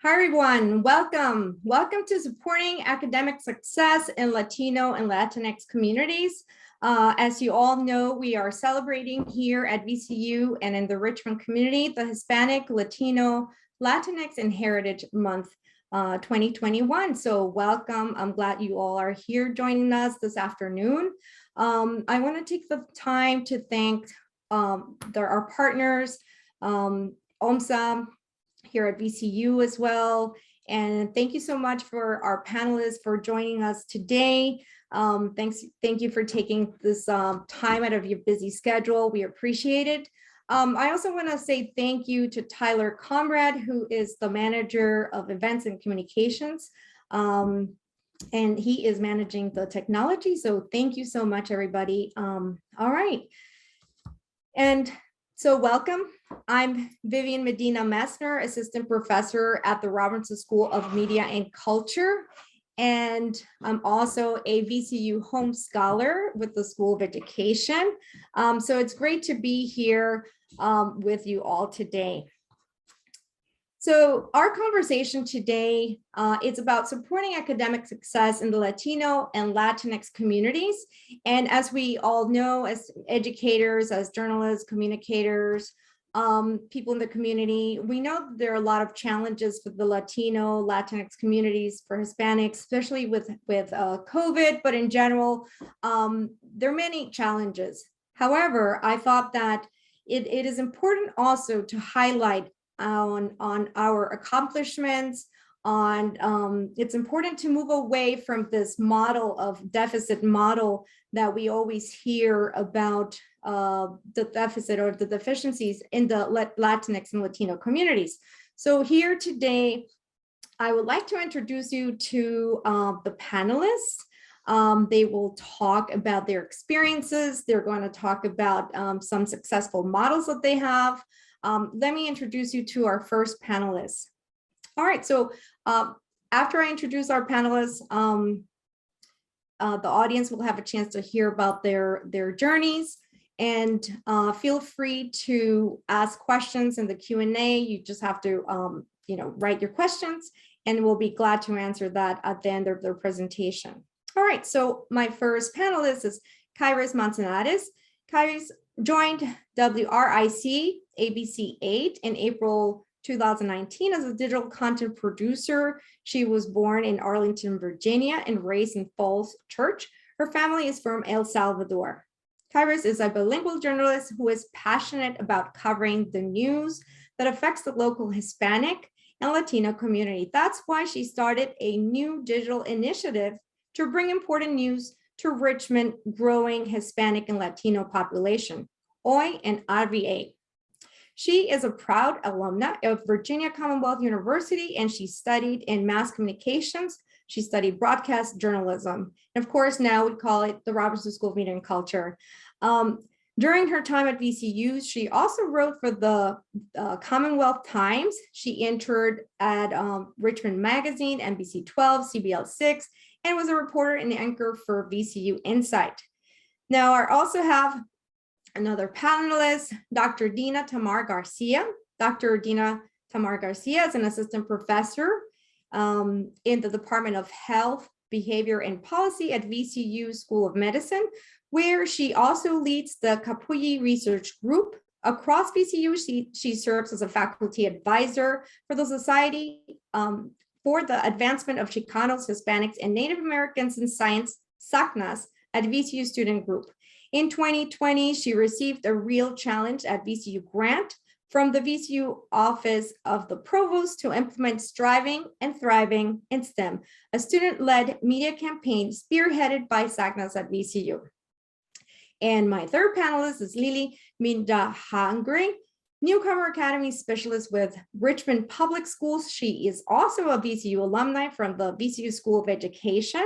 Hi, everyone. Welcome. Welcome to Supporting Academic Success in Latino and Latinx Communities. As you all know, we are celebrating here at VCU and in the Richmond community, the Hispanic, Latino, Latinx and Heritage Month 2021. So welcome. I'm glad you all are here joining us this afternoon. I want to take the time to thank our partners, OMSA, here at VCU as well. And thank you so much for our panelists for joining us today. Thank you for taking this time out of your busy schedule. We appreciate it. I also want to say thank you to Tyler Conrad, who is the manager of events and communications. And he is managing the technology. So thank you so much, everybody. All right. And so welcome. I'm Vivian Medina-Messner, assistant professor at the Robinson School of Media and Culture. And I'm also a VCU home scholar with the School of Education. So it's great to be here with you all today. So our conversation today is about supporting academic success in the Latino and Latinx communities. And as we all know, as educators, as journalists, communicators, people in the community, we know there are a lot of challenges for the Latino, Latinx communities, for Hispanics, especially with COVID, but in general, there are many challenges. However, I thought that it is important also to highlight on our accomplishments, it's important to move away from this model of deficit model that we always hear about the deficit or the deficiencies in the Latinx and Latino communities. So here today, I would like to introduce you to the panelists. They will talk about their experiences. They're going to talk about some successful models that they have. Let me introduce you to our first panelist. All right, so after I introduce our panelists, the audience will have a chance to hear about their journeys, and feel free to ask questions in the Q&A. You just have to write your questions, and we'll be glad to answer that at the end of their presentation. All right, so my first panelist is Kairos Manzanares. Kairos joined WRIC ABC 8 in April 2019 as a digital content producer. She was born in Arlington, Virginia, and raised in Falls Church. Her family is from El Salvador. Kairos is a bilingual journalist who is passionate about covering the news that affects the local Hispanic and Latino community. That's why she started a new digital initiative to bring important news to Richmond growing Hispanic and Latino population, HOY and RVA. She is a proud alumna of Virginia Commonwealth University, and she studied in mass communications. She studied broadcast journalism. And of course, now we call it the Robinson School of Media and Culture. During her time at VCU, she also wrote for the Commonwealth Times. She entered at Richmond Magazine, NBC 12, CBL 6, and was a reporter and anchor for VCU Insight. Now, I also have another panelist, Dr. Dina Tamar Garcia. Dr. Dina Tamar Garcia is an assistant professor in the Department of Health, Behavior, and Policy at VCU School of Medicine, where she also leads the Capuyi Research Group. Across VCU, she serves as a faculty advisor for the Society for the Advancement of Chicanos, Hispanics, and Native Americans in Science, SACNAS, at VCU Student Group. In 2020, she received a Real Challenge at VCU grant from the VCU Office of the Provost to implement Striving and Thriving in STEM, a student-led media campaign spearheaded by SACNAS at VCU. And my third panelist is Lily Mindahangri, Newcomer Academy Specialist with Richmond Public Schools. She is also a VCU alumni from the VCU School of Education.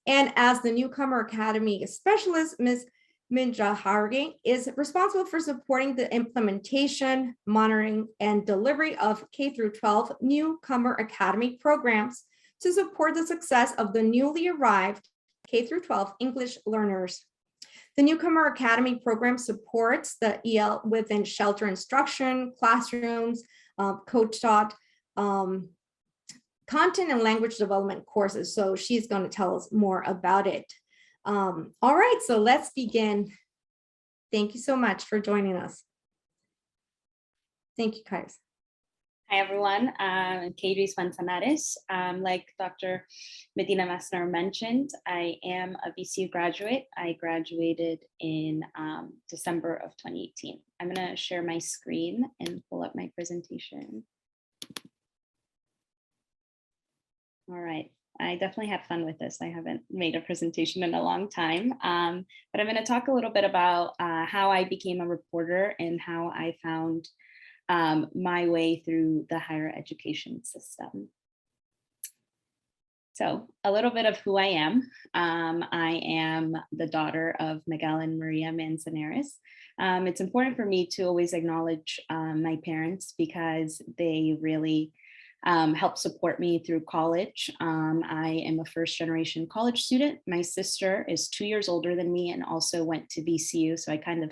And as the Newcomer Academy Specialist, Ms. Mindahangri is responsible for supporting the implementation, monitoring, and delivery of K-12 Newcomer Academy programs to support the success of the newly arrived K-12 English learners. The Newcomer Academy program supports the EL within shelter instruction, classrooms, coach taught content and language development courses. So she's going to tell us more about it. All right, so let's begin. Thank you so much for joining us. Thank you, Kais. Hi, everyone. I'm Kadris Manzanares. Like Dr. Medina-Messner mentioned, I am a VCU graduate. I graduated in December of 2018. I'm going to share my screen and pull up my presentation. All right. I definitely had fun with this. I haven't made a presentation in a long time, but I'm going to talk a little bit about how I became a reporter and how I found my way through the higher education system. So a little bit of who I am. I am the daughter of Miguel and Maria Manzanares. It's important for me to always acknowledge my parents because they really helped support me through college. I am a first generation college student. My sister is 2 years older than me and also went to VCU. So I kind of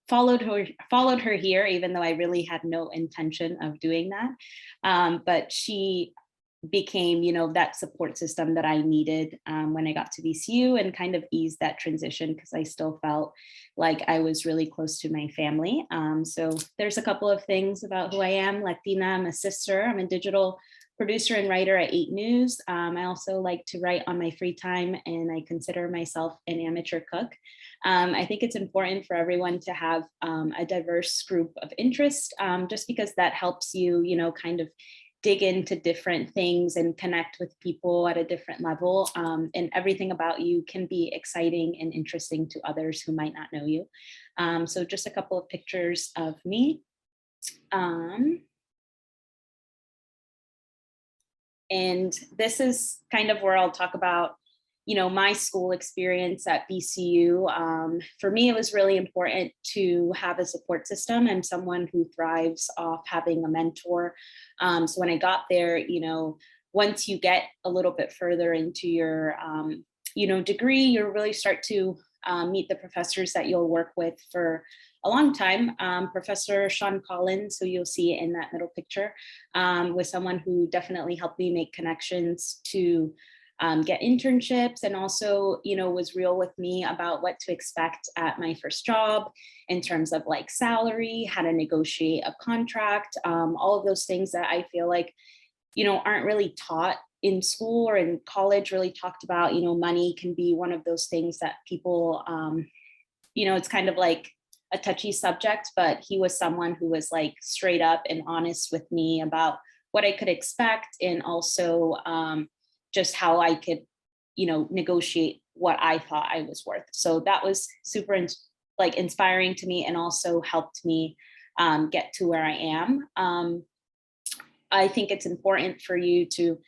followed her here, even though I really had no intention of doing that. But she became, that support system that I needed when I got to VCU and kind of eased that transition because I still felt like I was really close to my family. So there's a couple of things about who I am. Latina, I'm a sister. I'm a digital producer and writer at 8 News. I also like to write on my free time, and I consider myself an amateur cook. I think it's important for everyone to have a diverse group of interest, just because that helps you, kind of dig into different things and connect with people at a different level. And everything about you can be exciting and interesting to others who might not know you. So just a couple of pictures of me. And this is kind of where I'll talk about, my school experience at VCU. For me, it was really important to have a support system. I'm someone who thrives off having a mentor. So when I got there, once you get a little bit further into your, degree, you'll really start to meet the professors that you'll work with for a long time. Professor Sean Collins, who you'll see in that middle picture, was someone who definitely helped me make connections to get internships, and also, was real with me about what to expect at my first job in terms of like salary, how to negotiate a contract, all of those things that I feel like, aren't really taught in school or in college, really talked about. Money can be one of those things that people, it's kind of like a touchy subject, but he was someone who was like straight up and honest with me about what I could expect, and also just how I could, negotiate what I thought I was worth. So that was super inspiring to me, and also helped me get to where I am. I think it's important for you to,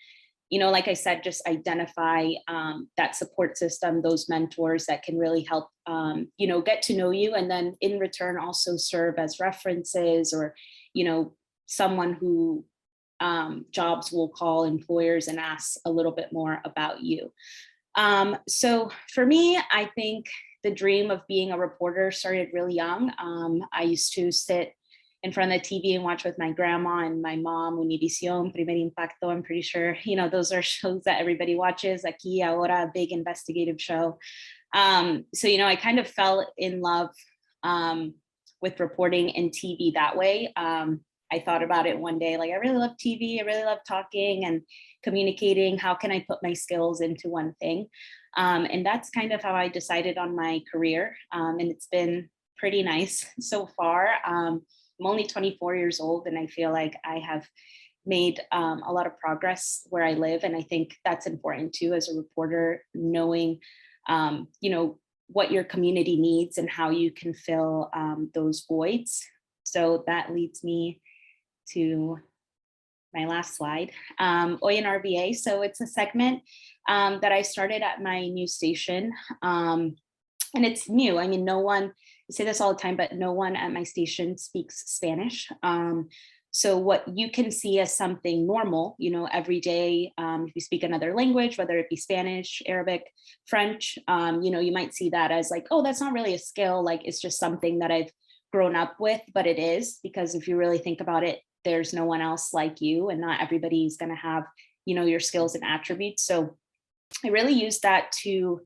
like I said, just identify that support system, those mentors that can really help, get to know you, and then in return also serve as references, or, someone who jobs will call employers and ask a little bit more about you. So for me, I think the dream of being a reporter started really young. I used to sit in front of the TV and watch with my grandma and my mom, Univision, Primer Impacto. I'm pretty sure, those are shows that everybody watches. Aquí, Ahora, a big investigative show. So, I kind of fell in love with reporting and TV that way. I thought about it one day, like, I really love TV. I really love talking and communicating. How can I put my skills into one thing? And that's kind of how I decided on my career. And it's been pretty nice so far. I'm only 24 years old, and I feel like I have made a lot of progress where I live. And I think that's important too, as a reporter, knowing, what your community needs and how you can fill those voids. So that leads me to my last slide. Hoy en RBA. So it's a segment that I started at my news station. And it's new. I mean, no one, I say this all the time, but no one at my station speaks Spanish. So what you can see as something normal, every day, if you speak another language, whether it be Spanish, Arabic, French, you might see that as like, oh, that's not really a skill. Like, it's just something that I've grown up with, but it is, because if you really think about it, there's no one else like you, and not everybody's going to have your skills and attributes. So I really use that to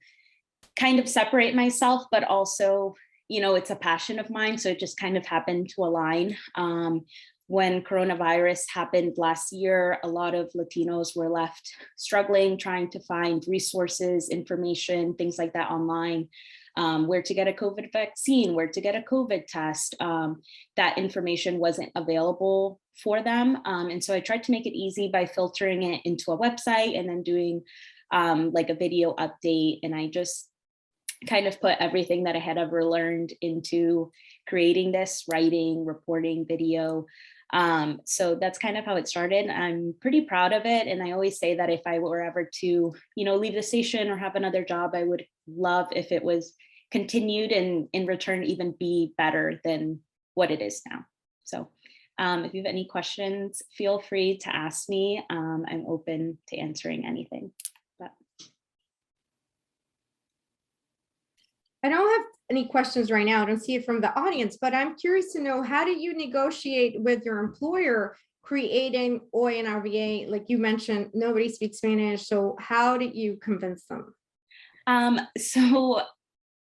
kind of separate myself, but also, it's a passion of mine. So it just kind of happened to align. When coronavirus happened last year, a lot of Latinos were left struggling, trying to find resources, information, things like that online, where to get a COVID vaccine, where to get a COVID test. That information wasn't available for them. And so I tried to make it easy by filtering it into a website and then doing like a video update. And I just kind of put everything that I had ever learned into creating this, writing, reporting, video. So that's kind of how it started. I'm pretty proud of it. And I always say that if I were ever to, leave the station or have another job, I would love if it was continued and in return even be better than what it is now. So if you have any questions, feel free to ask me. I'm open to answering anything. I don't have any questions right now. I don't see it from the audience, but I'm curious to know, how do you negotiate with your employer creating OI and RVA? Like you mentioned, nobody speaks Spanish. So how did you convince them? So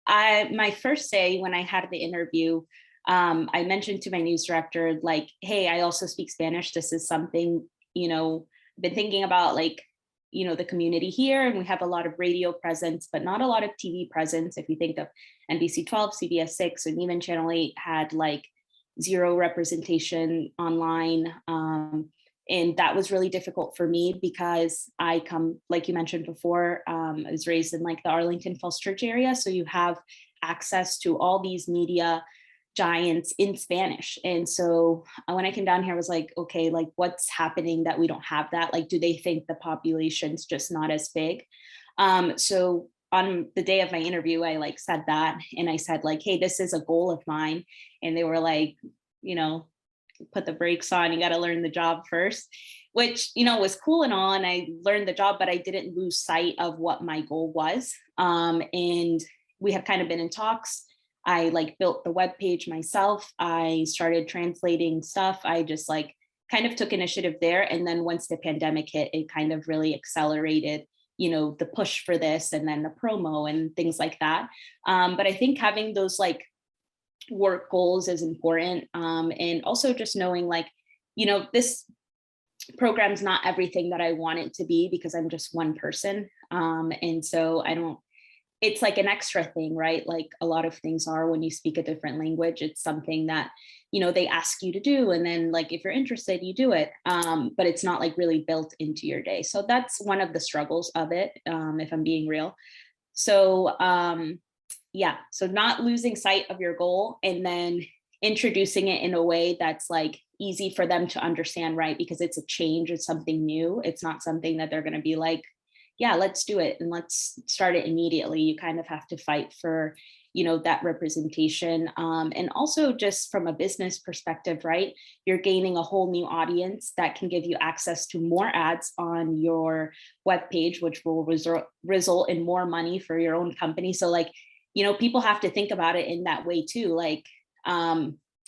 my first day when I had the interview, I mentioned to my news director, like, hey, I also speak Spanish. This is something, I've been thinking about, like, the community here, and we have a lot of radio presence, but not a lot of TV presence. If you think of NBC 12, CBS 6, and even Channel 8 had like zero representation online. And that was really difficult for me because I come, like you mentioned before, I was raised in like the Arlington Falls Church area. So you have access to all these media giants in Spanish. And so when I came down here, I was like, okay, like what's happening that we don't have that? Like, do they think the population's just not as big? So on the day of my interview, I like said that, and I said like, hey, this is a goal of mine. And they were like, put the brakes on, you got to learn the job first, which, was cool and all. And I learned the job, but I didn't lose sight of what my goal was. And we have kind of been in talks. I like built the webpage myself. I started translating stuff. I just like kind of took initiative there. And then once the pandemic hit, it kind of really accelerated, the push for this, and then the promo and things like that. But I think having those like work goals is important. And also just knowing like, this program's not everything that I want it to be because I'm just one person. And so it's like an extra thing, right? Like a lot of things are when you speak a different language, it's something that, they ask you to do. And then like, if you're interested, you do it. But it's not like really built into your day. So that's one of the struggles of it, if I'm being real. So yeah, so not losing sight of your goal and then introducing it in a way that's like easy for them to understand, right? Because it's a change, it's something new. It's not something that they're going to be like, yeah, let's do it and let's start it immediately. You kind of have to fight for, that representation. And also just from a business perspective, right? You're gaining a whole new audience that can give you access to more ads on your webpage, which will result in more money for your own company. So like, people have to think about it in that way too. Like,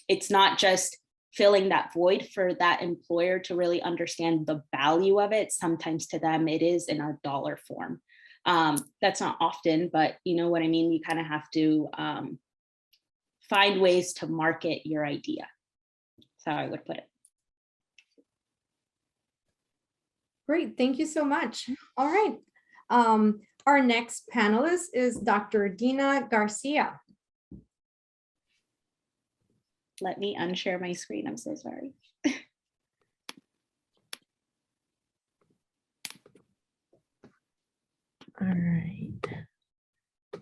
it's not just filling that void for that employer to really understand the value of it. Sometimes to them, it is in a dollar form. That's not often, but you know what I mean? You kind of have to find ways to market your idea. That's how I would put it. Great, thank you so much. All right. Our next panelist is Dr. Dina Garcia. Let me unshare my screen. I'm so sorry. All right.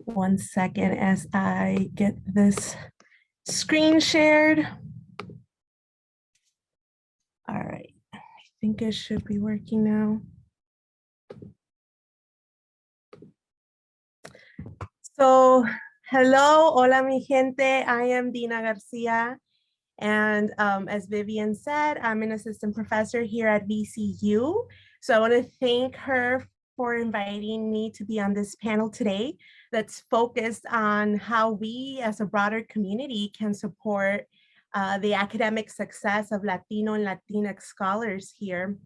1 second as I get this screen shared. All right. I think it should be working now. So, hello, hola mi gente. I am Dina Garcia. And as Vivian said, I'm an assistant professor here at VCU. So I want to thank her for inviting me to be on this panel today that's focused on how we as a broader community can support the academic success of Latino and Latinx scholars here.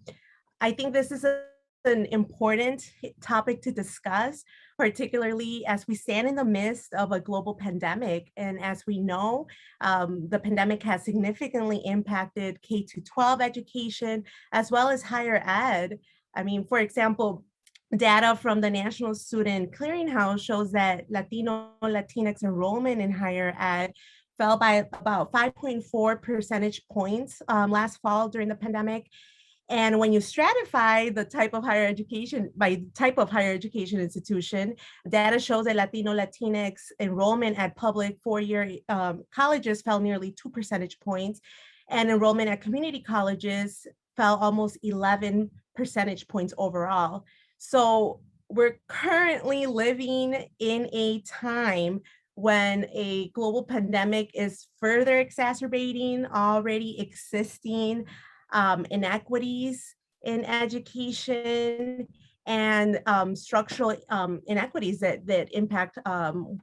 I think this is a an important topic to discuss, particularly as we stand in the midst of a global pandemic. And as we know, the pandemic has significantly impacted K-12 education, as well as higher ed. I mean, for example, data from the National Student Clearinghouse shows that Latino Latinx enrollment in higher ed fell by about 5.4 percentage points last fall during the pandemic. And when you stratify the type of higher education by type of higher education institution, data shows that Latino Latinx enrollment at public four-year colleges fell nearly 2 percentage points, and enrollment at community colleges fell almost 11 percentage points overall. So we're currently living in a time when a global pandemic is further exacerbating already existing inequities in education and structural inequities that impact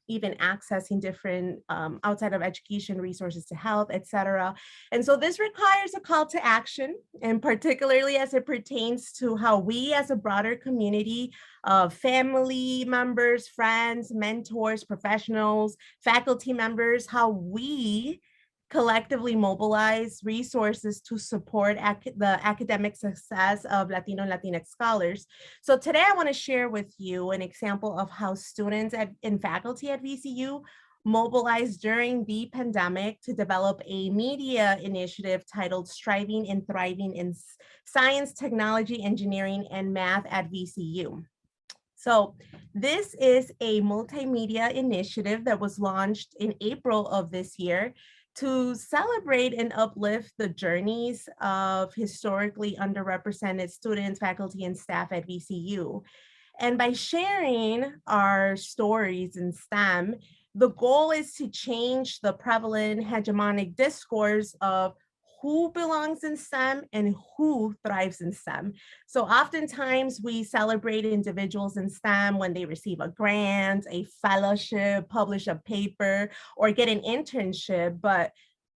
even accessing different outside of education resources to health, et cetera. And so this requires a call to action, and particularly as it pertains to how we as a broader community of family members, friends, mentors, professionals, faculty members, how we collectively mobilize resources to support the academic success of Latino and Latinx scholars. So today I want to share with you an example of how students and faculty at VCU mobilized during the pandemic to develop a media initiative titled Striving and Thriving in Science, Technology, Engineering, and Math at VCU. So this is a multimedia initiative that was launched in April of this year to celebrate and uplift the journeys of historically underrepresented students, faculty, and staff at VCU. And by sharing our stories in STEM, the goal is to change the prevalent hegemonic discourse of who belongs in STEM and who thrives in STEM. So oftentimes we celebrate individuals in STEM when they receive a grant, a fellowship, publish a paper, or get an internship, but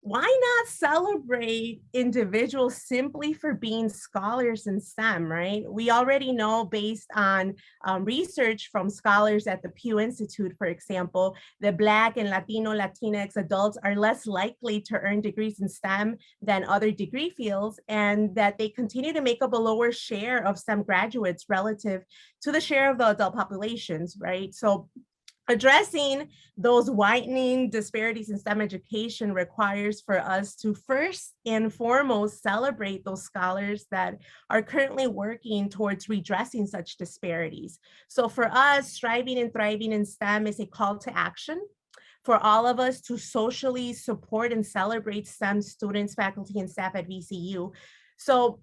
why not celebrate individuals simply for being scholars in STEM, right? We already know, based on research from scholars at the Pew Institute, for example, that Black and Latino Latinx adults are less likely to earn degrees in STEM than other degree fields, and that they continue to make up a lower share of STEM graduates relative to the share of the adult populations, right? So addressing those widening disparities in STEM education requires for us to first and foremost celebrate those scholars that are currently working towards redressing such disparities. So for us, Striving and Thriving in STEM is a call to action for all of us to socially support and celebrate STEM students, faculty, and staff at VCU. So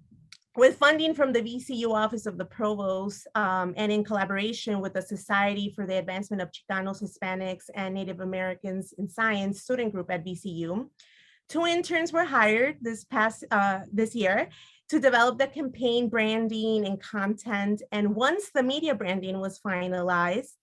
with funding from the VCU Office of the Provost and in collaboration with the Society for the Advancement of Chicanos, Hispanics, and Native Americans in Science student group at VCU, 2 interns were hired this year to develop the campaign branding and content. And once the media branding was finalized,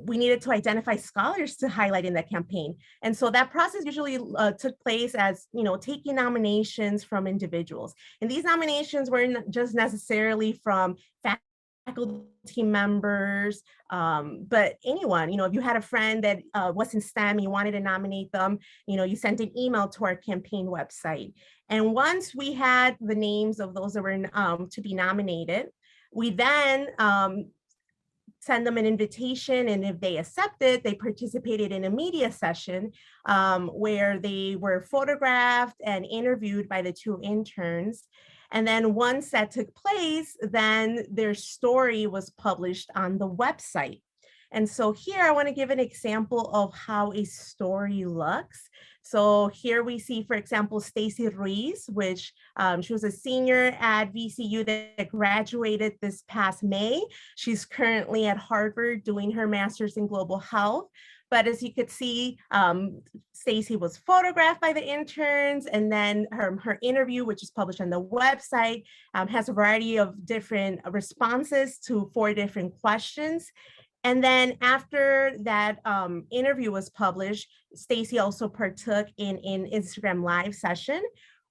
we needed to identify scholars to highlight in that campaign. And so that process usually took place as, taking nominations from individuals. And these nominations weren't just necessarily from faculty members, but anyone. If you had a friend that was in STEM, you wanted to nominate them, you sent an email to our campaign website. And once we had the names of those that were to be nominated, we then send them an invitation, and if they accepted, they participated in a media session where they were photographed and interviewed by the 2 interns. And then once that took place, then their story was published on the website. And so here I want to give an example of how a story looks. So here we see, for example, Stacy Ruiz, which she was a senior at VCU that graduated this past May. She's currently at Harvard doing her master's in global health. But as you could see, Stacy was photographed by the interns, and then her interview, which is published on the website, has a variety of different responses to 4 different questions. And then after that interview was published, Stacy also partook in an Instagram live session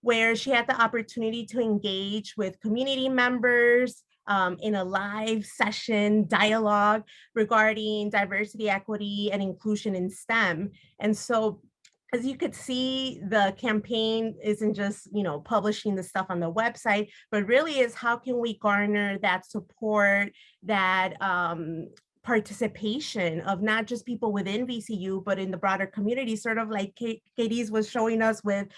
where she had the opportunity to engage with community members in a live session dialogue regarding diversity, equity, and inclusion in STEM. And so, as you could see, the campaign isn't just, publishing the stuff on the website, but really is how can we garner that support, that participation of not just people within VCU, but in the broader community, sort of like Katie's was showing us with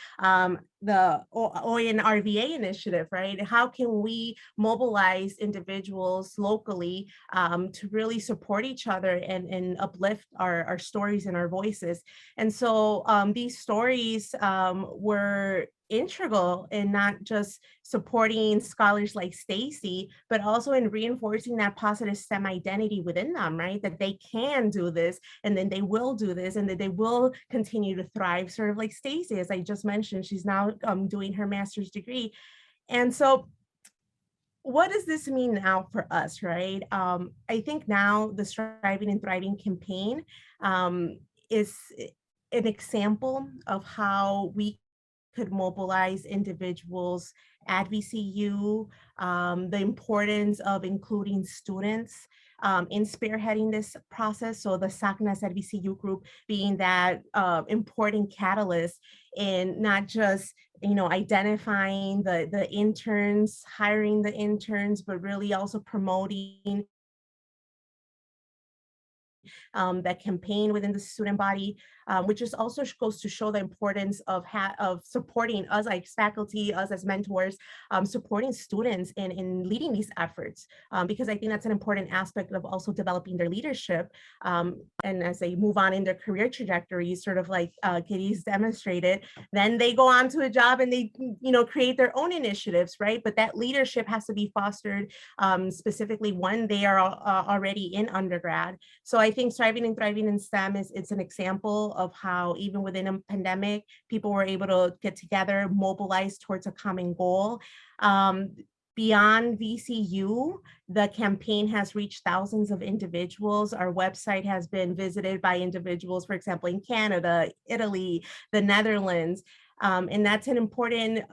the ONRVA initiative, right? How can we mobilize individuals locally to really support each other and uplift our stories and our voices? And so these stories were integral in not just supporting scholars like Stacy, but also in reinforcing that positive STEM identity within them, right? That they can do this, and then they will do this, and that they will continue to thrive, sort of like Stacy, as I just mentioned, she's now doing her master's degree. And so what does this mean now for us, right? I think now the Striving and Thriving campaign is an example of how we could mobilize individuals at VCU, the importance of including students in spearheading this process. So the SACNAS at VCU group being that important catalyst in not just identifying the interns, hiring the interns, but really also promoting that campaign within the student body, which is also goes to show the importance of supporting us as faculty, us as mentors, supporting students in leading these efforts, because I think that's an important aspect of also developing their leadership. And as they move on in their career trajectory, sort of like Katie's demonstrated, then they go on to a job and they create their own initiatives, right? But that leadership has to be fostered specifically when they are already in undergrad. So I think Striving and Thriving in STEM it's an example of how even within a pandemic, people were able to get together, mobilize towards a common goal. Beyond VCU, the campaign has reached thousands of individuals. Our website has been visited by individuals, for example, in Canada, Italy, the Netherlands. And that's an important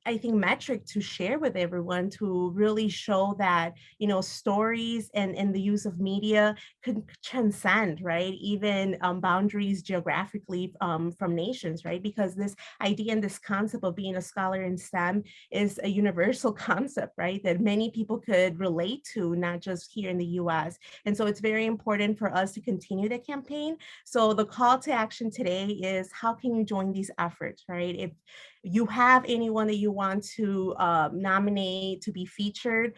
I think metric to share with everyone to really show that stories and the use of media could transcend, right, even boundaries geographically from nations, right? Because this idea and this concept of being a scholar in STEM is a universal concept, right, that many people could relate to, not just here in the US. And so it's very important for us to continue the campaign. So the call to action today is, how can you join these efforts, right? If you have anyone that you want to nominate to be featured,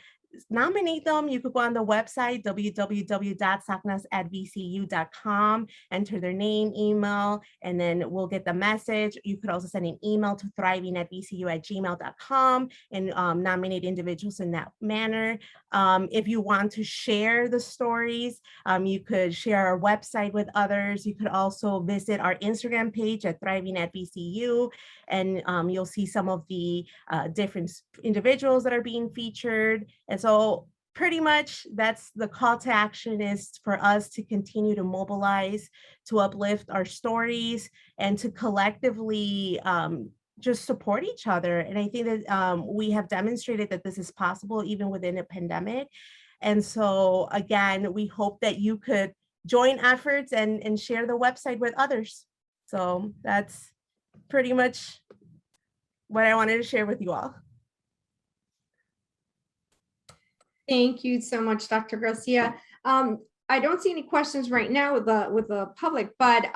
nominate them. You could go on the website, www.sacnas@vcu.com, enter their name, email, and then we'll get the message. You could also send an email to thriving@vcu@gmail.com and nominate individuals in that manner. If you want to share the stories, you could share our website with others. You could also visit our Instagram page at thriving@vcu, and you'll see some of the different individuals that are being featured. And so pretty much that's the call to action, is for us to continue to mobilize, to uplift our stories, and to collectively just support each other. And I think that we have demonstrated that this is possible even within a pandemic. And so again, we hope that you could join efforts and share the website with others. So that's pretty much what I wanted to share with you all. Thank you so much, Dr. Garcia. I don't see any questions right now with the public, but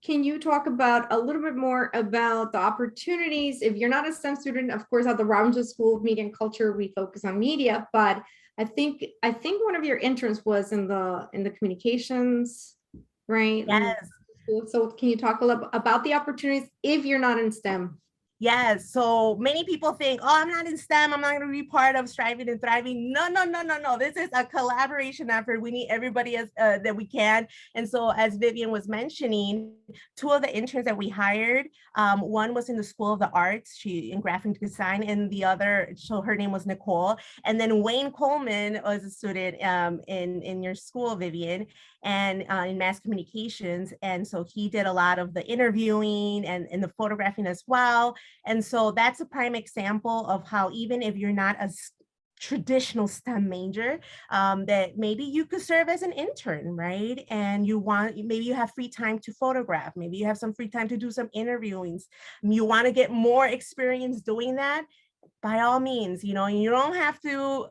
can you talk about a little bit more about the opportunities? If you're not a STEM student, of course, at the Rounds School of Media and Culture, we focus on media, but I think one of your interns was in the communications, right? Yes. So can you talk a little about the opportunities if you're not in STEM? Yes, so many people think, oh, I'm not in STEM, I'm not going to be part of Striving and Thriving. No, no, no, no, no. This is a collaboration effort. We need everybody as that we can. And so, as Vivian was mentioning, two of the interns that we hired, one was in the School of the Arts, she in graphic design, and the other, so her name was Nicole. And then Wayne Coleman was a student in your school, Vivian, and in mass communications. And so he did a lot of the interviewing and the photographing as well. And so that's a prime example of how even if you're not a traditional STEM major, that maybe you could serve as an intern, right? And maybe you have free time to photograph, maybe you have some free time to do some interviewings. You want to get more experience doing that, by all means, you know, you don't have to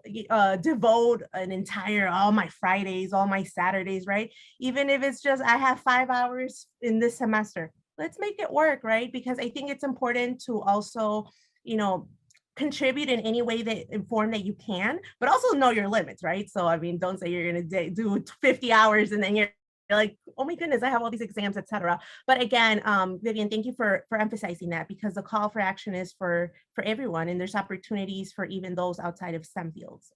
devote an entire, all my Fridays, all my Saturdays, right? Even if it's just, I have 5 hours in this semester, let's make it work, right? Because I think it's important to also, you know, contribute in any way that inform that you can, but also know your limits, right? So, I mean, don't say you're going to do 50 hours and then you're like, oh my goodness, I have all these exams, etc. But again, Vivian, thank you for emphasizing that, because the call for action is for everyone, and there's opportunities for even those outside of STEM fields.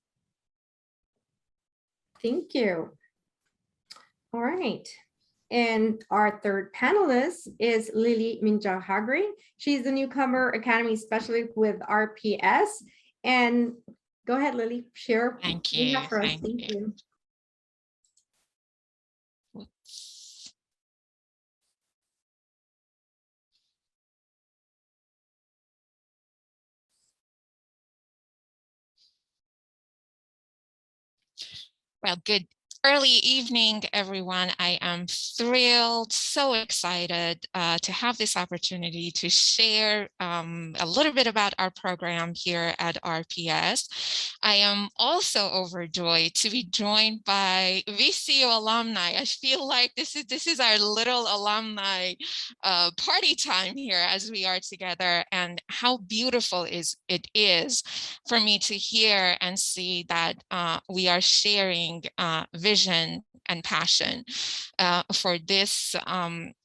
Thank you. All right. And our third panelist is Lily Minjahagri. She's the newcomer academy specialist with RPS. And go ahead, Lily, share. Thank you. For us. Thank you. Well, good early evening, everyone. I am thrilled, so excited to have this opportunity to share a little bit about our program here at RPS. I am also overjoyed to be joined by VCU alumni. I feel like this is our little alumni party time here as we are together, and how beautiful it is for me to hear and see that we are sharing vision and passion for this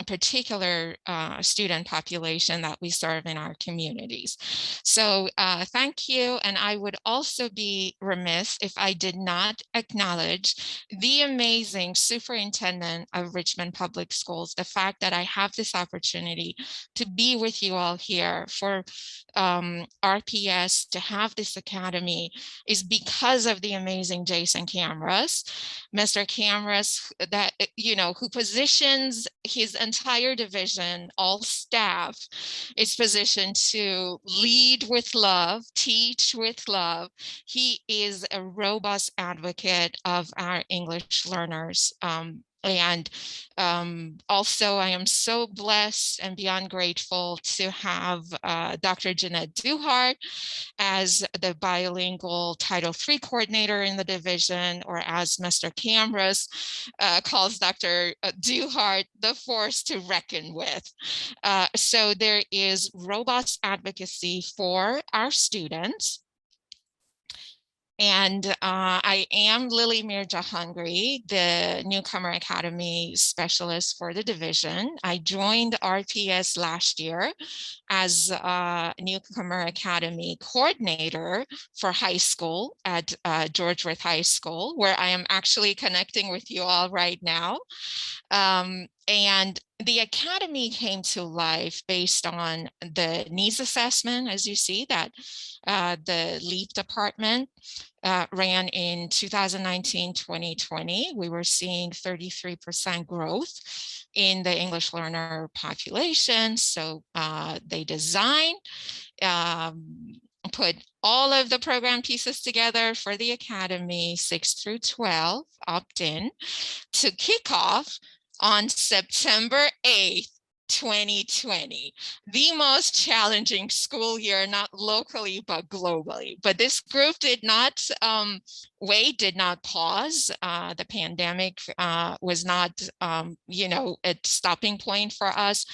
particular student population that we serve in our communities. So thank you. And I would also be remiss if I did not acknowledge the amazing superintendent of Richmond Public Schools. The fact that I have this opportunity to be with you all here for RPS, to have this academy, is because of the amazing Jason Cameras. Mr. Cameras, that, you know, who positions his entire division, all staff, is positioned to lead with love, teach with love. He is a robust advocate of our English learners. And also, I am so blessed and beyond grateful to have Dr. Jeanette Duhart as the bilingual Title III coordinator in the division, or as Mr. Cameras calls Dr. Duhart, the force to reckon with. So there is robust advocacy for our students. And I am Lily Mirjahangri, the Newcomer Academy Specialist for the division. I joined RPS last year as Newcomer Academy Coordinator for high school at George Worth High School, where I am actually connecting with you all right now. And the academy came to life based on the needs assessment, as you see, that the LEAP department ran in 2019-2020. We were seeing 33% growth in the English learner population. So they designed, put all of the program pieces together for the academy, 6 through 12, opt-in, to kick off on September 8th, 2020, the most challenging school year, not locally, but globally. But this group did not wait, did not pause. The pandemic was not, you know, a stopping point for us.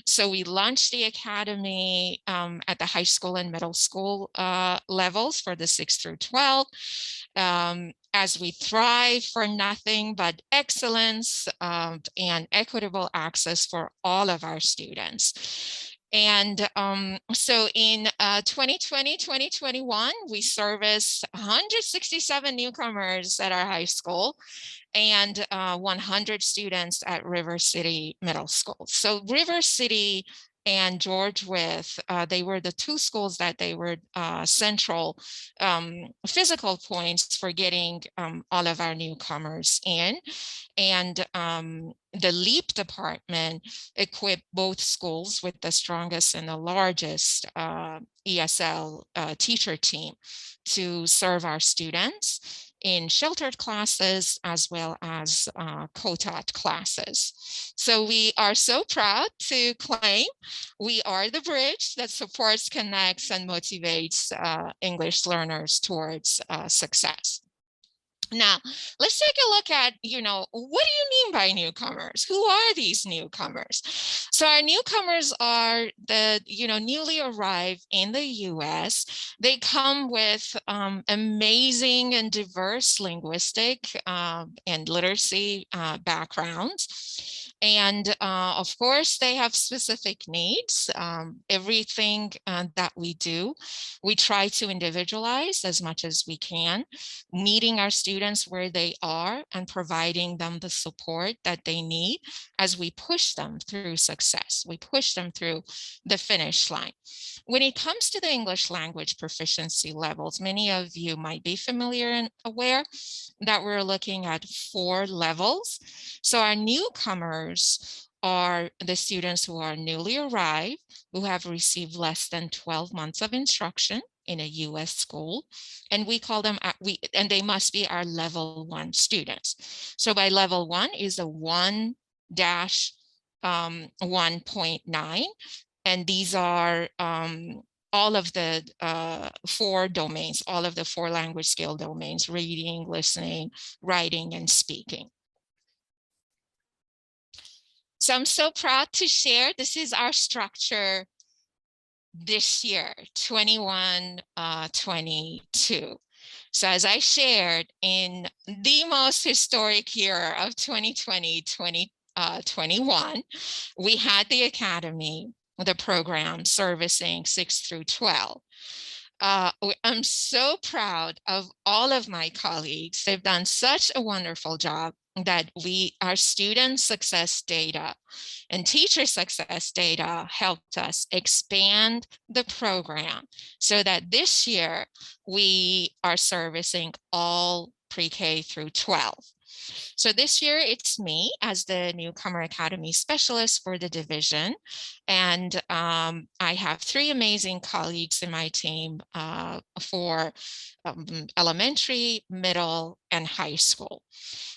So we launched the academy at the high school and middle school levels for the 6 through 12. As we thrive for nothing but excellence and equitable access for all of our students. And so in 2020, 2021, we serviced 167 newcomers at our high school and 100 students at River City Middle School. So River City and George Wythe, they were the two schools that they were central physical points for getting all of our newcomers in. And the LEAP department equipped both schools with the strongest and the largest ESL teacher team to serve our students in sheltered classes as well as co-taught classes. So we are so proud to claim we are the bridge that supports, connects, and motivates English learners towards success. Now, let's take a look at, what do you mean by newcomers? Who are these newcomers? So our newcomers are the, newly arrived in the US. They come with amazing and diverse linguistic and literacy backgrounds. And of course, they have specific needs. Everything that we do, we try to individualize as much as we can, meeting our students where they are and providing them the support that they need as we push them through success. We push them through the finish line. When it comes to the English language proficiency levels, many of you might be familiar and aware that we're looking at 4 levels. So our newcomers are the students who are newly arrived, who have received less than 12 months of instruction in a US school, and we call them, and they must be our level 1 students. So by level 1 is a 1-1.9, and these are all of the 4 domains, all of the 4 language skill domains: reading, listening, writing, and speaking. So I'm so proud to share, this is our structure this year, 21-22. So as I shared, in the most historic year of 2020-2021, we had the academy, the program servicing 6 through 12. I'm so proud of all of my colleagues. They've done such a wonderful job that our student success data and teacher success data helped us expand the program so that this year we are servicing all pre-K through 12. So this year it's me as the Newcomer Academy Specialist for the division. And I have 3 amazing colleagues in my team for elementary, middle, and high school.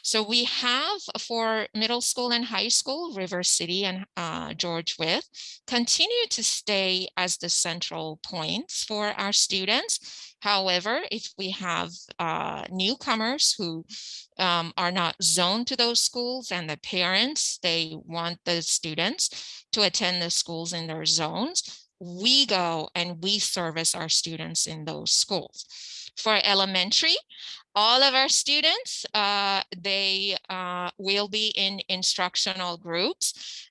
So we have for middle school and high school, River City and George Wythe continue to stay as the central points for our students. However, if we have newcomers who are not zoned to those schools and the parents, they want the students to attend the schools in their zones, we go and we service our students in those schools. For elementary, all of our students, they will be in instructional groups.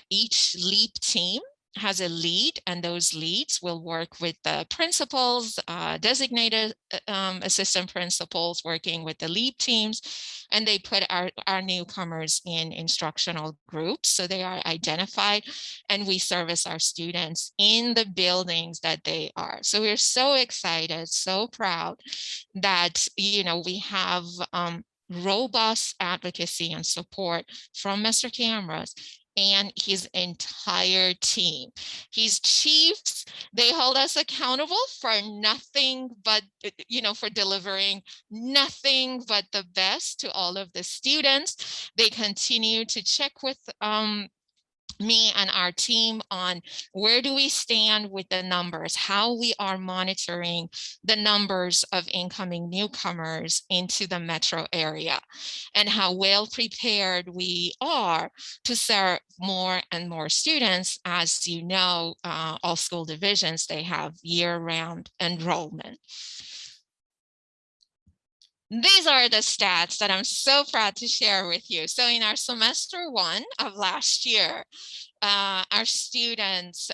Each LEAP team has a lead, and those leads will work with the principals, designated assistant principals working with the LEAP teams, and they put our newcomers in instructional groups. So they are identified and we service our students in the buildings that they are. So we're so excited, so proud that, we have robust advocacy and support from Mr. Cameras and his entire team. His chiefs, they hold us accountable for nothing but, for delivering nothing but the best to all of the students. They continue to check with me and our team on where do we stand with the numbers, how we are monitoring the numbers of incoming newcomers into the metro area, and how well prepared we are to serve more and more students. As you know, all school divisions, they have year-round enrollment. These are the stats that I'm so proud to share with you. So in our semester 1 of last year, our students,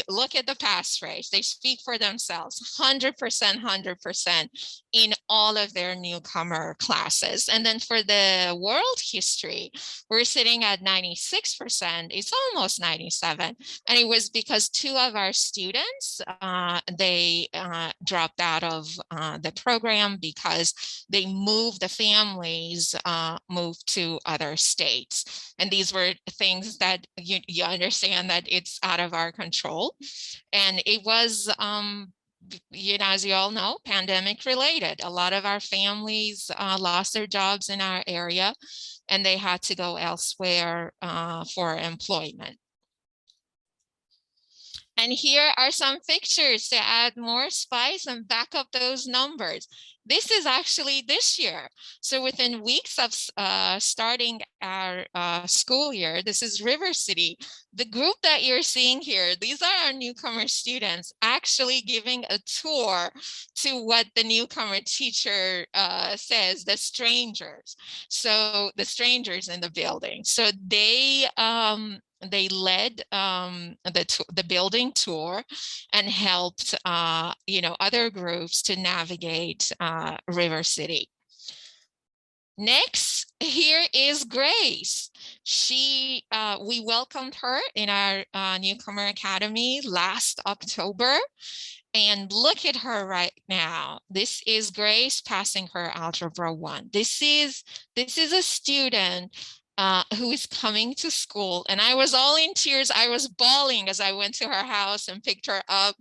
look at the pass rates. They speak for themselves, 100%, 100% in all of their newcomer classes. And then for the world history, we're sitting at 96%. It's almost 97. And it was because two of our students, they dropped out of the program because they moved, the families moved to other states. And these were things that you understand that it's out of our control. And it was, as you all know, pandemic related. A lot of our families lost their jobs in our area and they had to go elsewhere for employment. And here are some pictures to add more spice and back up those numbers. This is actually this year. So within weeks of starting our school year, this is River City. The group that you're seeing here, these are our newcomer students actually giving a tour to what the newcomer teacher says, the strangers. So the strangers in the building. So they led the building tour and helped other groups to navigate River City. Next, here is Grace. We welcomed her in our Newcomer Academy last October. And look at her right now. This is Grace passing her Algebra 1. This is a student who is coming to school, and I was all in tears. I was bawling as I went to her house and picked her up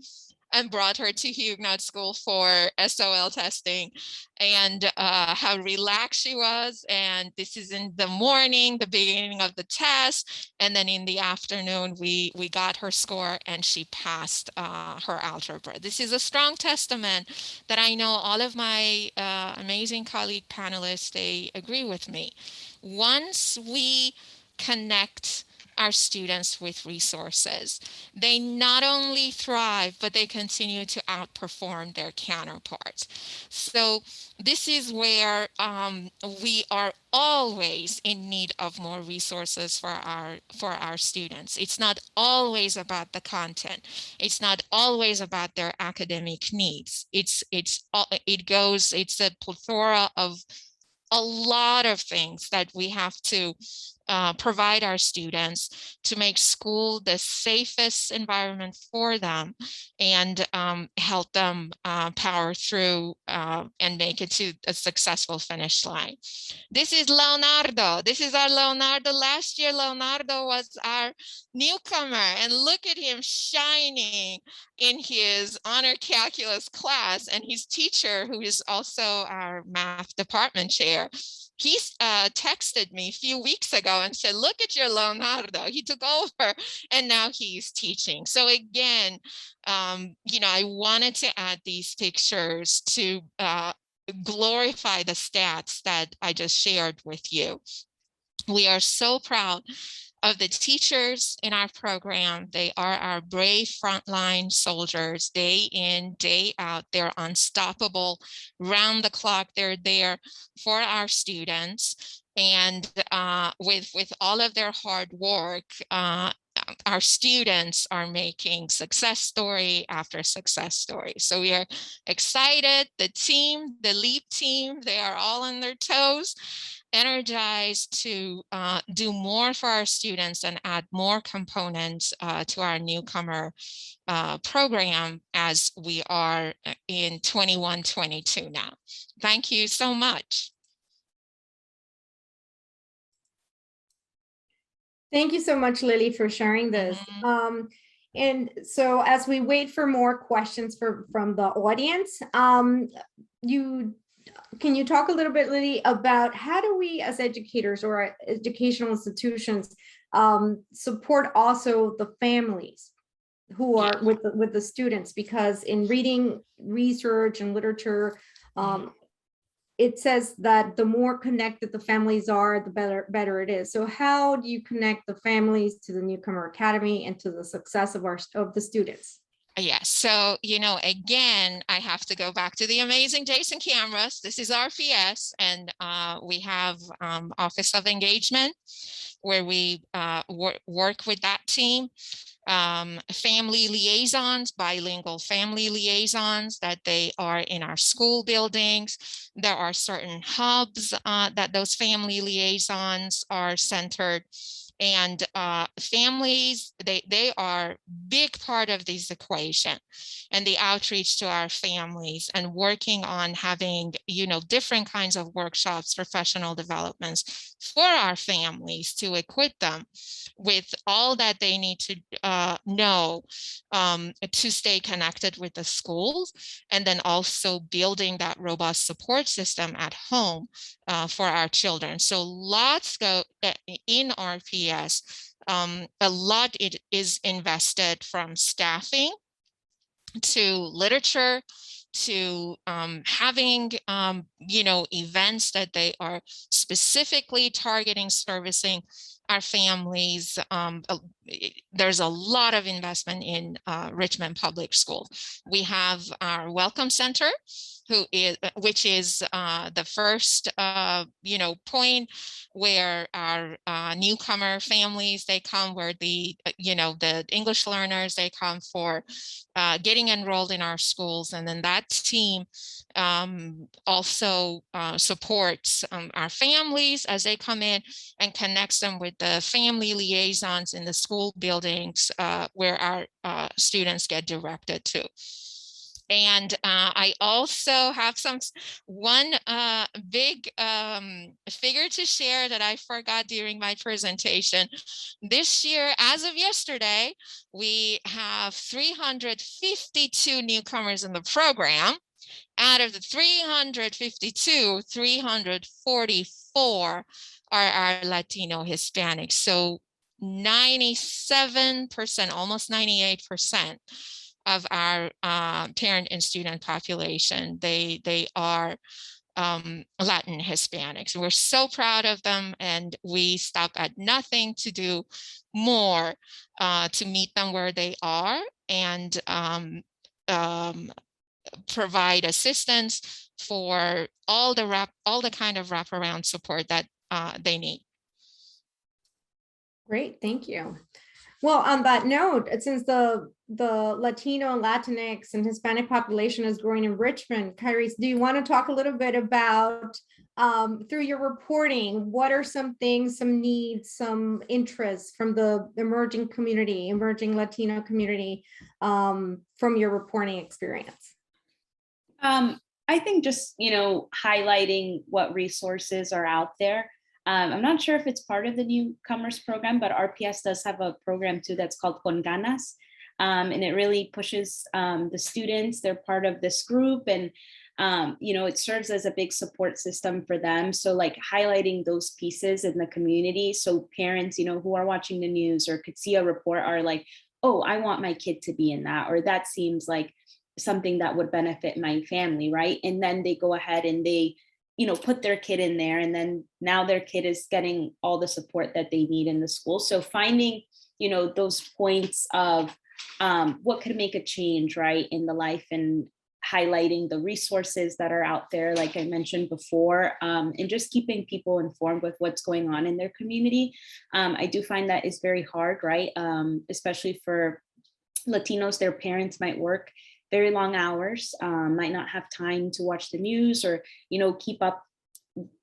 and brought her to Huguenot School for SOL testing, and how relaxed she was. And this is in the morning, the beginning of the test. And then in the afternoon, we got her score and she passed her algebra. This is a strong testament that I know all of my amazing colleague panelists, they agree with me. Once we connect our students with resources, they not only thrive, but they continue to outperform their counterparts. So this is where we are always in need of more resources for our students. It's not always about the content. It's not always about their academic needs. It's a plethora of a lot of things that we have to provide our students to make school the safest environment for them, and help them power through and make it to a successful finish line. This is Leonardo. This is our Leonardo. Last year, Leonardo was our newcomer, and look at him shining in his honor calculus class, and his teacher, who is also our math department chair, he texted me a few weeks ago and said, look at your Leonardo. He took over and now he's teaching. So again, I wanted to add these pictures to glorify the stats that I just shared with you. We are so proud of the teachers in our program. They are our brave frontline soldiers, day in, day out. They're unstoppable, round the clock. They're there for our students. And with all of their hard work, our students are making success story after success story. So we are excited. The team, the LEAP team, they are all on their toes, energized to do more for our students and add more components to our newcomer program as we are in 21-22 now. Thank you so much. Thank you so much, Lily, for sharing this. And so as we wait for more questions from the audience, can you talk a little bit, Lily, about how do we as educators or educational institutions support also the families who are with the students? Because in reading research and literature, it says that the more connected the families are, the better it is. So how do you connect the families to the Newcomer Academy and to the success of the students? Yes. So, again, I have to go back to the amazing Jason cameras. This is RPS, and we have Office of Engagement. where we work with that team. Family liaisons, bilingual family liaisons, that they are in our school buildings. There are certain hubs that those family liaisons are centered. And families, they are big part of this equation, and the outreach to our families and working on having, different kinds of workshops, professional developments for our families to equip them with all that they need to know to stay connected with the schools, and then also building that robust support system at home for our children. So lots go in RPS. A lot it is invested, from staffing to literature to having events that they are specifically targeting, servicing our families. There's a lot of investment in Richmond Public School. We have our Welcome Center, which is the first point where our newcomer families, they come, where the English learners, they come for getting enrolled in our schools. And then that team also supports our families as they come in, and connects them with the family liaisons in the school buildings where our students get directed to. And I also have one big figure to share that I forgot during my presentation. This year, as of yesterday, we have 352 newcomers in the program. Out of the 352, 344 are our Latino Hispanics. So 97%, almost 98% of our parent and student population, they are Latin Hispanics. We're so proud of them, and we stop at nothing to do more to meet them where they are, and provide assistance for all the kind of wraparound support that they need. Great, thank you. Well, on that note, since the Latino, Latinx, and Hispanic population is growing in Richmond, Kairis, do you want to talk a little bit about, through your reporting, what are some things, some needs, some interests from the emerging Latino community from your reporting experience? I think just, highlighting what resources are out there. I'm not sure if it's part of the newcomers program, but RPS does have a program too that's called Con Ganas. And it really pushes the students. They're part of this group, and it serves as a big support system for them. So like highlighting those pieces in the community, so parents, who are watching the news or could see a report are like, oh, I want my kid to be in that, or that seems like something that would benefit my family, right? And then they go ahead and they put their kid in there, and then now their kid is getting all the support that they need in the school. So finding, those points of what could make a change, right, in the life, and highlighting the resources that are out there, like I mentioned before, and just keeping people informed with what's going on in their community. I do find that is very hard, right? Especially for Latinos, their parents might work very long hours, might not have time to watch the news or, keep up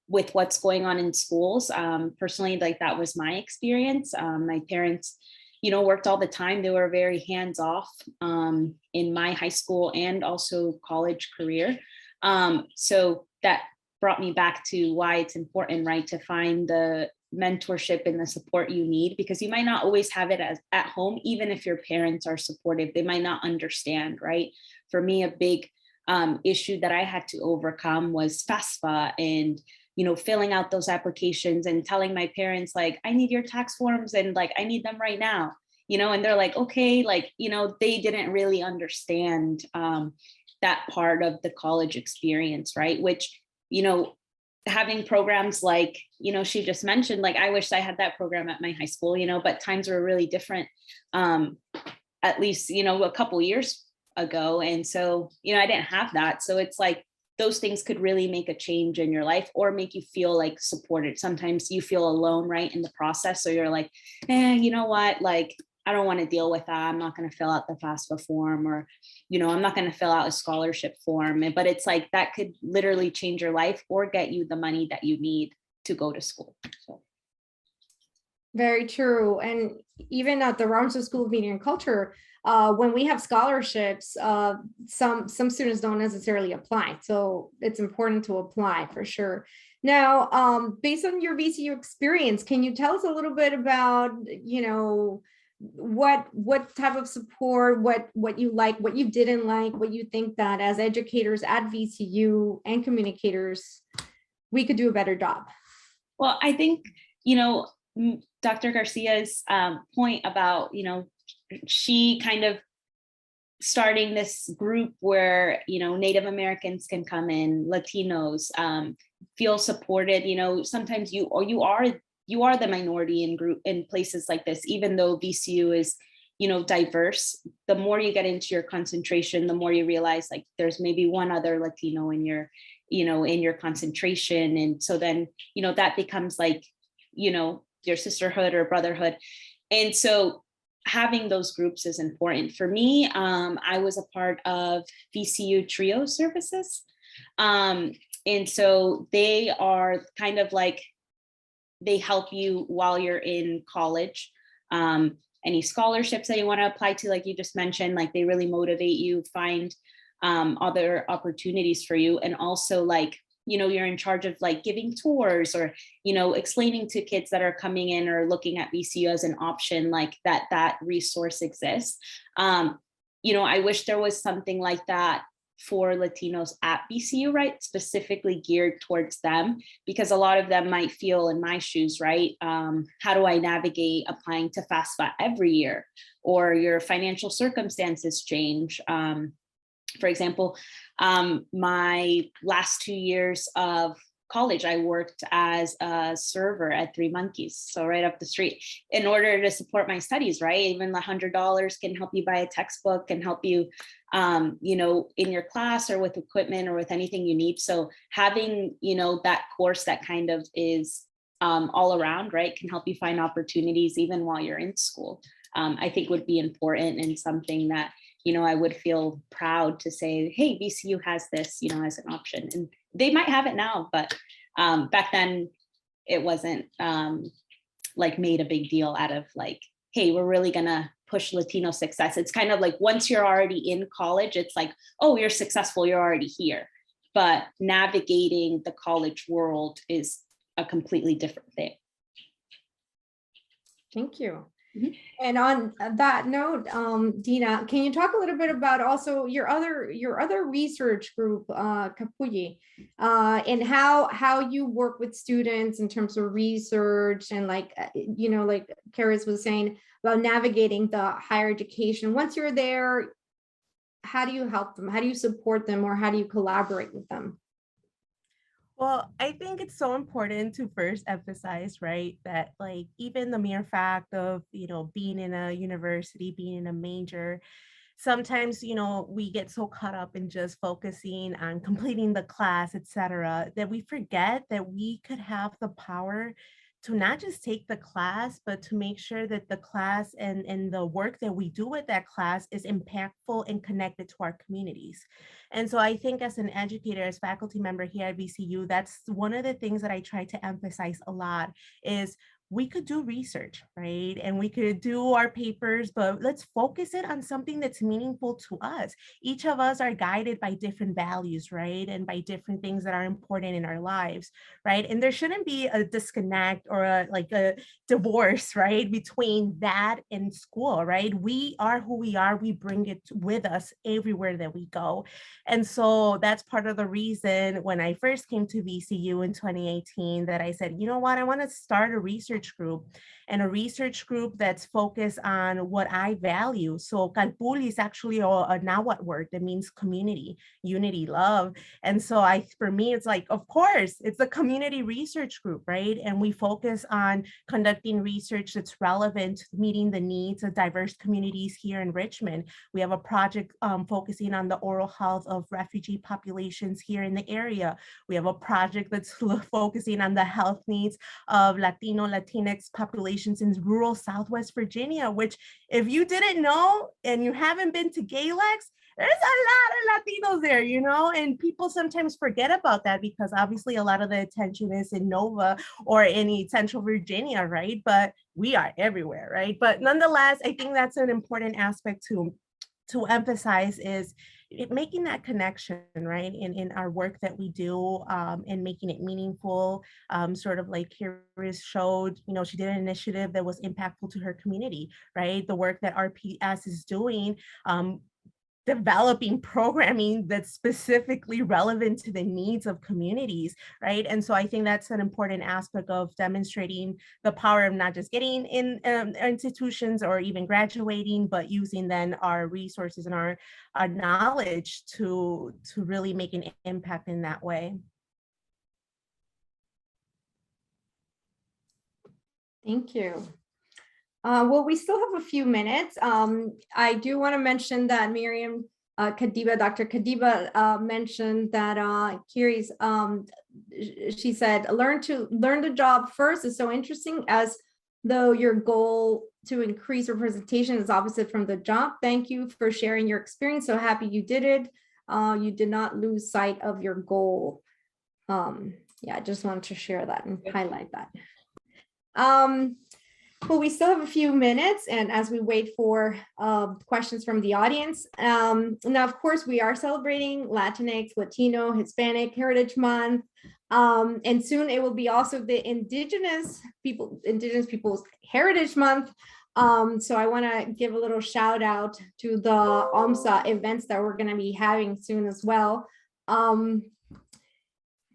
with what's going on in schools. Personally, like that was my experience. My parents, worked all the time. They were very hands-off in my high school and also college career. So that brought me back to why it's important, right, to find the mentorship and the support you need, because you might not always have it at home. Even if your parents are supportive, they might not understand, right? For me, a big issue that I had to overcome was FAFSA, and filling out those applications and telling my parents, like, I need your tax forms, and like I need them right now, and they're like, okay, like, they didn't really understand that part of the college experience, right? Which, having programs like, she just mentioned, like, I wish I had that program at my high school, but times were really different, at least, a couple years ago. And so, I didn't have that. So it's like, those things could really make a change in your life or make you feel like supported. Sometimes you feel alone, right, in the process. So you're like, you know what, like, I don't want to deal with that. I'm not going to fill out the FAFSA form, or, you know, I'm not going to fill out a scholarship form. But it's like that could literally change your life or get you the money that you need to go to school. So. Very true. And even at the Robinson School of Media and Culture, when we have scholarships, some students don't necessarily apply. So it's important to apply for sure. Now, based on your VCU experience, can you tell us a little bit about, you know, what type of support, what you like, what you didn't like, what you think that as educators at VCU and communicators, we could do a better job? Well, I think, you know, Dr. Garcia's point about, you know, she kind of starting this group where, you know, Native Americans can come in, Latinos, feel supported. You know, sometimes you are the minority in group in places like this, even though VCU is, you know, diverse. The more you get into your concentration, the more you realize like there's maybe one other Latino in your, you know, in your concentration. And so then, you know, that becomes like, you know, your sisterhood or brotherhood. And so having those groups is important. For me, I was a part of VCU trio services. And so they are kind of like, they help you while you're in college. Any scholarships that you want to apply to, like you just mentioned, like they really motivate you, find other opportunities for you. And also like, you know, you're in charge of like giving tours or, you know, explaining to kids that are coming in or looking at VCU as an option, like that resource exists. You know, I wish there was something like that for Latinos at VCU, right? Specifically geared towards them, because a lot of them might feel in my shoes, right? How do I navigate applying to FAFSA every year? Or your financial circumstances change. For example, my last 2 years of college, I worked as a server at Three Monkeys, so right up the street, in order to support my studies, right? Even the $100 can help you buy a textbook, can help you, you know, in your class or with equipment or with anything you need. So having, you know, that course that kind of is all around, right, can help you find opportunities even while you're in school. I think would be important and something that, you know, I would feel proud to say, hey, VCU has this, you know, as an option. And they might have it now, but back then it wasn't like made a big deal out of like, hey, we're really gonna push Latino success. It's kind of like once you're already in college, it's like, oh, you're successful, you're already here. But navigating the college world is a completely different thing. Thank you. Mhm. And on that note, Dina, can you talk a little bit about also your other research group, Capulli, and how you work with students in terms of research and like, you know, like Karis was saying about navigating the higher education. Once you're there, how do you help them? How do you support them, or how do you collaborate with them? Well, I think it's so important to first emphasize, right, that like even the mere fact of, you know, being in a university, being in a major, sometimes, you know, we get so caught up in just focusing on completing the class, etc., that we forget that we could have the power to not just take the class, but to make sure that the class and the work that we do with that class is impactful and connected to our communities. And so I think as an educator, as faculty member here at VCU, that's one of the things that I try to emphasize a lot is we could do research, right? And we could do our papers, but let's focus it on something that's meaningful to us. Each of us are guided by different values, right? And by different things that are important in our lives, right? And there shouldn't be a disconnect or a divorce, right? Between that and school, right? We are who we are. We bring it with us everywhere that we go. And so that's part of the reason when I first came to VCU in 2018 that I said, you know what, I want to start a research research group, and a research group that's focused on what I value. So Calpul is actually a Nahuatl word that means community, unity, love. And so for me, it's like, of course, it's a community research group, right? And we focus on conducting research that's relevant to meeting the needs of diverse communities here in Richmond. We have a project focusing on the oral health of refugee populations here in the area. We have a project that's focusing on the health needs of Latino Latinx populations in rural Southwest Virginia, which if you didn't know and you haven't been to Galex, there's a lot of Latinos there, you know, and people sometimes forget about that because obviously a lot of the attention is in Nova or in Central Virginia, right? But we are everywhere, right? But nonetheless, I think that's an important aspect to emphasize is making that connection, right, in our work that we do, and making it meaningful. Sort of like Kiris showed, you know, she did an initiative that was impactful to her community, right? The work that RPS is doing, developing programming that's specifically relevant to the needs of communities, right? And so I think that's an important aspect of demonstrating the power of not just getting in institutions or even graduating, but using then our resources and our knowledge to really make an impact in that way. Thank you. Well, we still have a few minutes. I do want to mention that Miriam Kadiba, Dr. Kadiba mentioned that Kiri's, she said, learn the job first is so interesting, as though your goal to increase representation is opposite from the job. Thank you for sharing your experience. So happy you did it. You did not lose sight of your goal. Yeah, I just wanted to share that and highlight that. Well, we still have a few minutes, and as we wait for questions from the audience, now, of course, we are celebrating Latinx, Latino, Hispanic Heritage Month, and soon it will be also the Indigenous Peoples Heritage Month. So I want to give a little shout out to the OMSA events that we're going to be having soon as well.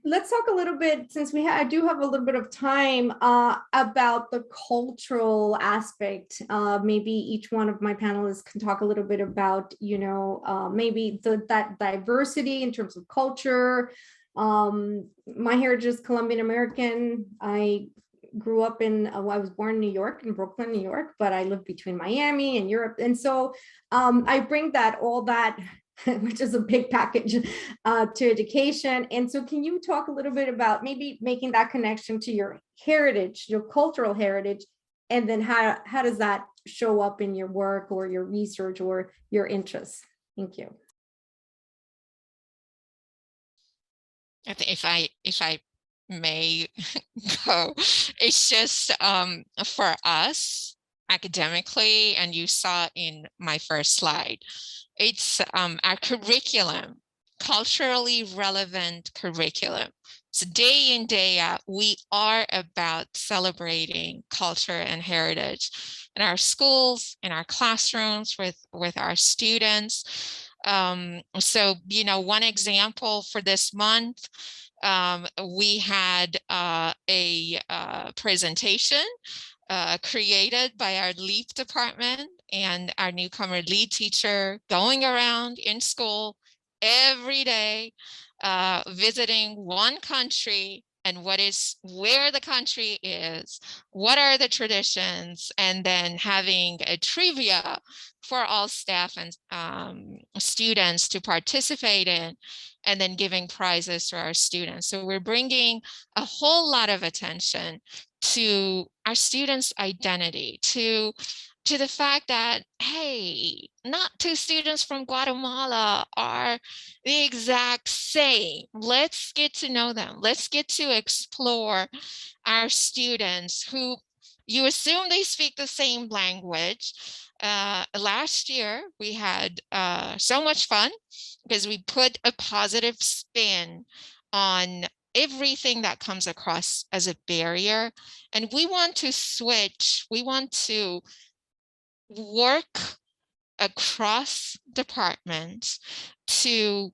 Let's talk a little bit, since I do have a little bit of time, about the cultural aspect. Maybe each one of my panelists can talk a little bit about, you know, maybe that diversity in terms of culture. My heritage is Colombian American. I grew up I was born in New York, in Brooklyn, New York, but I lived between Miami and Europe. And so I bring all that which is a big package to education. And so can you talk a little bit about maybe making that connection to your heritage, your cultural heritage, and then how does that show up in your work or your research or your interests? Thank you. I think if I may go, it's just for us academically, and you saw in my first slide, it's our curriculum, culturally relevant curriculum. So day in, day out, we are about celebrating culture and heritage in our schools, in our classrooms, with our students. So, you know, one example for this month, we had a presentation created by our LEAP department and our newcomer lead teacher, going around in school every day, visiting one country and where the country is, what are the traditions, and then having a trivia for all staff and students to participate in, and then giving prizes to our students. So we're bringing a whole lot of attention to our students' identity, to the fact that, hey, not two students from Guatemala are the exact same. Let's get to know them. Let's get to explore our students who you assume they speak the same language. Last year, we had so much fun because we put a positive spin on everything that comes across as a barrier. And we want to switch. We want to work across departments to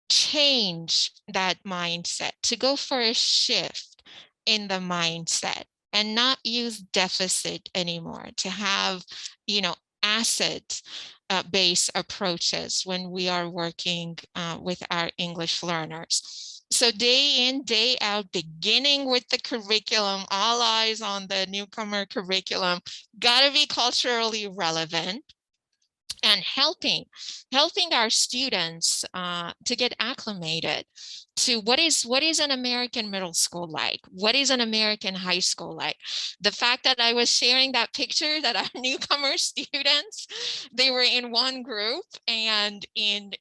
change that mindset, to go for a shift in the mindset. and not use deficit anymore, to have, asset based approaches when we are working with our English learners. So day in, day out, beginning with the curriculum, all eyes on the newcomer curriculum, gotta be culturally relevant, and helping our students to get acclimated to what is an American middle school like, what is an American high school like. The fact that I was sharing that picture that our newcomer students, they were in one group, and in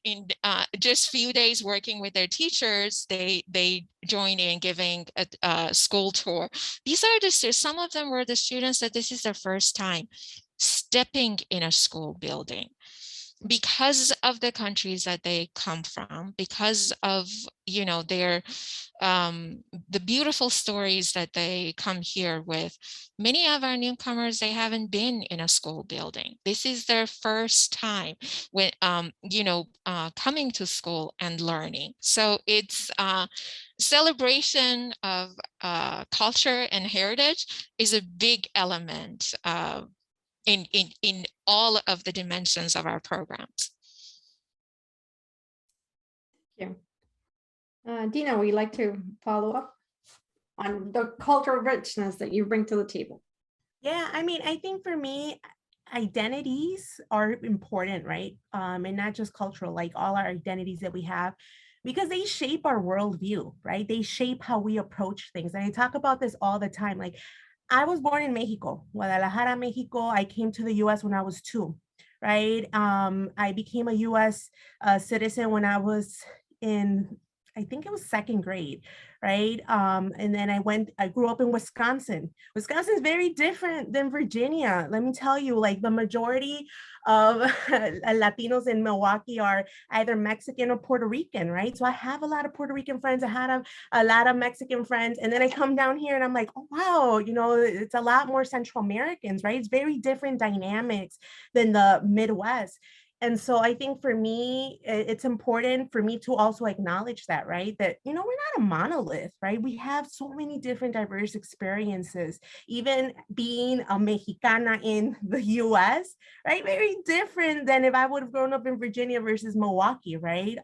just few days working with their teachers, they joined in giving a school tour. These are just some of them were the students that this is their first time stepping in a school building, because of the countries that they come from, because of their the beautiful stories that they come here with. Many of our newcomers, they haven't been in a school building. This is their first time when coming to school and learning. So it's celebration of culture and heritage is a big element in all of the dimensions of our programs. Thank you. Dina, would you like to follow up on the cultural richness that you bring to the table? Yeah, I mean, I think for me, identities are important, right? And not just cultural, like all our identities that we have, because they shape our worldview, right? They shape how we approach things. And I talk about this all the time. Like, I was born in Mexico, Guadalajara, Mexico. I came to the US when I was 2, right? I became a US citizen when I was in, I think it was 2nd grade, right? And then I grew up in Wisconsin. Wisconsin is very different than Virginia. Let me tell you, like the majority of Latinos in Milwaukee are either Mexican or Puerto Rican, right? So I have a lot of Puerto Rican friends. I had a lot of Mexican friends. And then I come down here and I'm like, oh, wow, it's a lot more Central Americans, right? It's very different dynamics than the Midwest. And so I think for me, it's important for me to also acknowledge that, right? That, we're not a monolith, right? We have so many different diverse experiences, even being a Mexicana in the US, right? Very different than if I would have grown up in Virginia versus Milwaukee, right?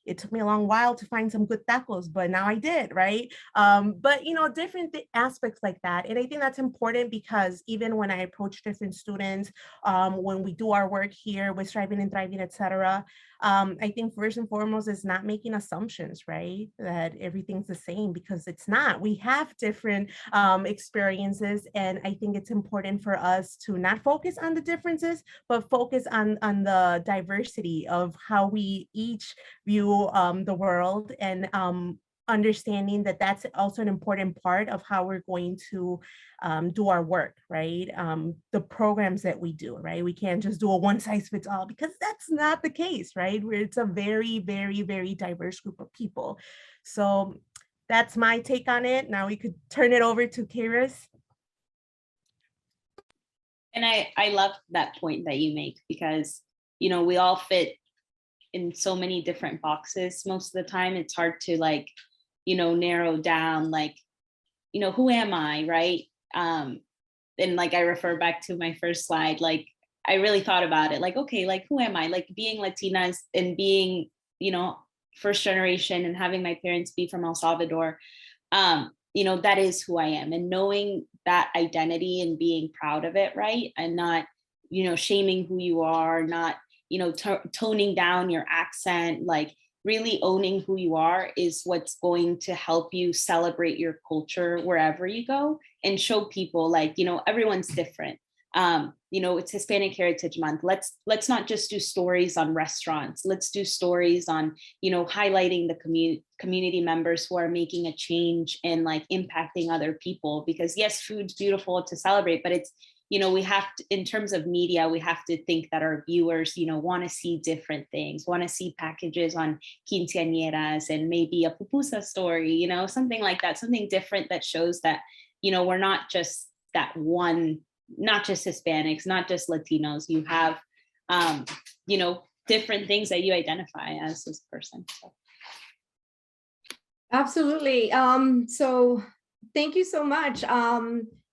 It took me a long while to find some good tacos, but now I did, right? But, different aspects like that. And I think that's important because even when I approach different students, when we do our work here with Striving and Thriving, et cetera, I think first and foremost is not making assumptions, right? That everything's the same, because it's not. We have different experiences. And I think it's important for us to not focus on the differences, but focus on the diversity of how we each view the world, and understanding that that's also an important part of how we're going to do our work, right? The programs that we do, right? We can't just do a one size fits all, because that's not the case, right? It's a very, very, very diverse group of people. So that's my take on it. Now we could turn it over to Kairos. And I love that point that you make, because, we all fit in so many different boxes. Most of the time it's hard to narrow down, who am I, right? And I refer back to my first slide, I really thought about it, okay, who am I? Being Latina and being, first generation, and having my parents be from El Salvador, that is who I am. And knowing that identity and being proud of it, right? And not, shaming who you are, not, toning down your accent, really owning who you are is what's going to help you celebrate your culture wherever you go, and show people everyone's different. It's Hispanic Heritage Month. Let's not just do stories on restaurants. Let's do stories on, highlighting the community members who are making a change and impacting other people. Because yes, food's beautiful to celebrate, but it's, we have to, in terms of media, we have to think that our viewers, want to see different things, want to see packages on quinceañeras and maybe a pupusa story, something like that, something different that shows that, we're not just that one, not just Hispanics, not just Latinos. You have, different things that you identify as this person. So. Absolutely. So thank you so much.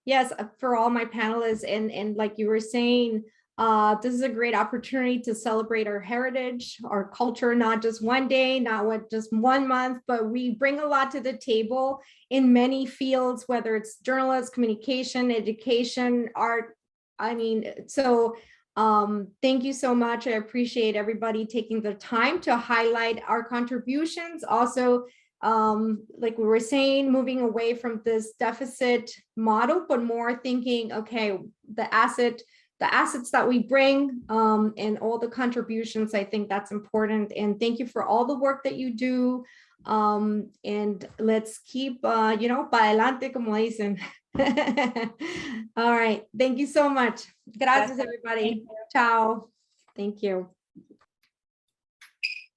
Yes, for all my panelists, and like you were saying, this is a great opportunity to celebrate our heritage, our culture, not just one day, not what just 1 month, but we bring a lot to the table in many fields, whether it's journalism, communication, education, art. I mean, so thank you so much. I appreciate everybody taking the time to highlight our contributions. Also, like we were saying, moving away from this deficit model, but more thinking, okay, the assets that we bring, and all the contributions, I think that's important. And thank you for all the work that you do. And let's keep, pa adelante, como dicen. All right. Thank you so much. Gracias, everybody. Ciao. Thank you.